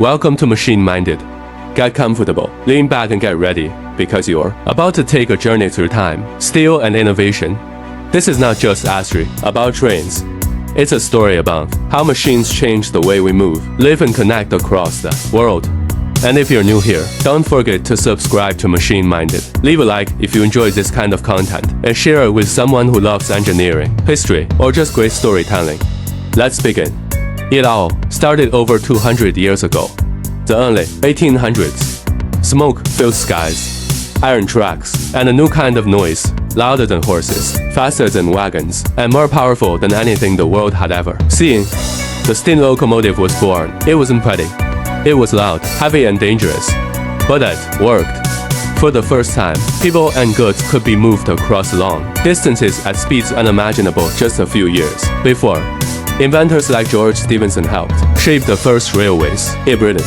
Welcome to Machine Minded. Get comfortable, lean back and get ready, because you're about to take a journey through time, steel and innovation. This is not just history about trains. It's a story about how machines change the way we move, live and connect across the world. And if you're new here, don't forget to subscribe to Machine Minded. Leave a like if you enjoy this kind of content and share it with someone who loves engineering, history, or just great storytelling. Let's begin. It all started over 200 years ago. The early 1800s. Smoke-filled skies, iron tracks, and a new kind of noise, louder than horses, faster than wagons, and more powerful than anything the world had ever seen. The steam locomotive was born. It wasn't pretty. It was loud, heavy, and dangerous. But it worked. For the first time, people and goods could be moved across long distances at speeds unimaginable just a few years before. Inventors like George Stephenson helped shape the first railways in Britain.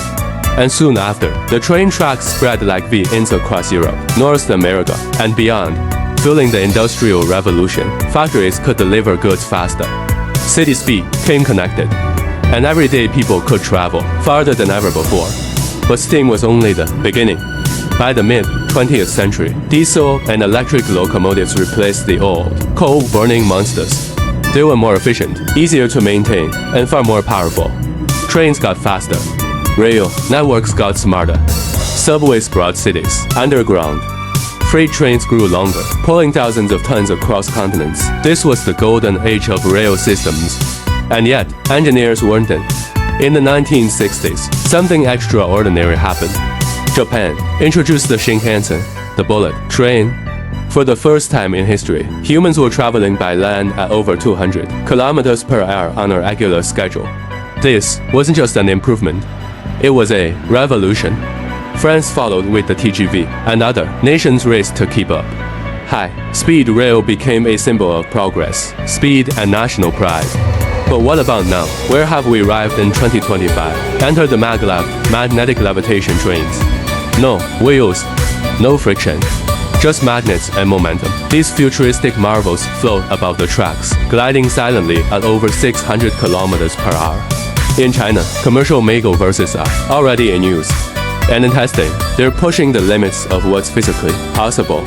And soon after, the train tracks spread like V-ins across Europe, North America, and beyond. Fueling the Industrial Revolution, factories could deliver goods faster. Cities became connected, and everyday people could travel farther than ever before. But steam was only the beginning. By the mid-20th century, diesel and electric locomotives replaced the old, coal-burning monsters. They were more efficient, easier to maintain, and far more powerful. Trains got faster. Rail networks got smarter. Subways brought cities underground. Freight trains grew longer, pulling thousands of tons across continents. This was the golden age of rail systems. And yet, engineers weren't in. In the 1960s, something extraordinary happened. Japan introduced the Shinkansen, the bullet train. For the first time in history, humans were traveling by land at over 200 kilometers per hour on a regular schedule. This wasn't just an improvement, it was a revolution. France followed with the TGV, and other nations raced to keep up. High-speed rail became a symbol of progress, speed, and national pride. But what about now? Where have we arrived in 2025? Enter the Maglev, magnetic levitation trains. No wheels, no friction. Just magnets and momentum. These futuristic marvels float above the tracks, gliding silently at over 600 kilometers per hour. In China, commercial Maglev are already in use. And in testing, they're pushing the limits of what's physically possible.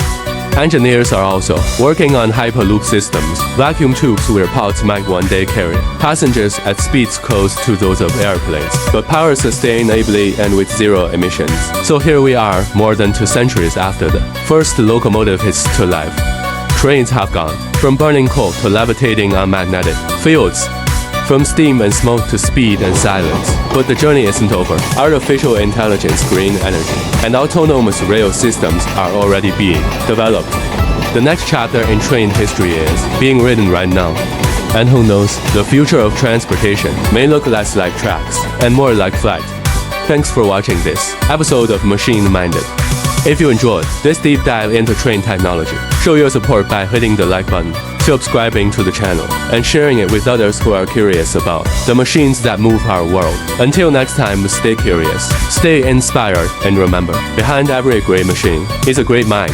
Engineers are also working on Hyperloop systems, vacuum tubes where pods might one day carry passengers at speeds close to those of airplanes, but power sustainably and with zero emissions. So here we are, more than 2 centuries after the first locomotive hits to life. Trains have gone from burning coal to levitating on magnetic fields, from steam and smoke to speed and silence. But the journey isn't over. Artificial intelligence, green energy, and autonomous rail systems are already being developed. The next chapter in train history is being written right now. And who knows, the future of transportation may look less like tracks and more like flight. Thanks for watching this episode of Machine Minded. If you enjoyed this deep dive into train technology, show your support by hitting the like button, subscribing to the channel, and sharing it with others who are curious about the machines that move our world. Until next time, stay curious, stay inspired, and remember, behind every great machine is a great mind.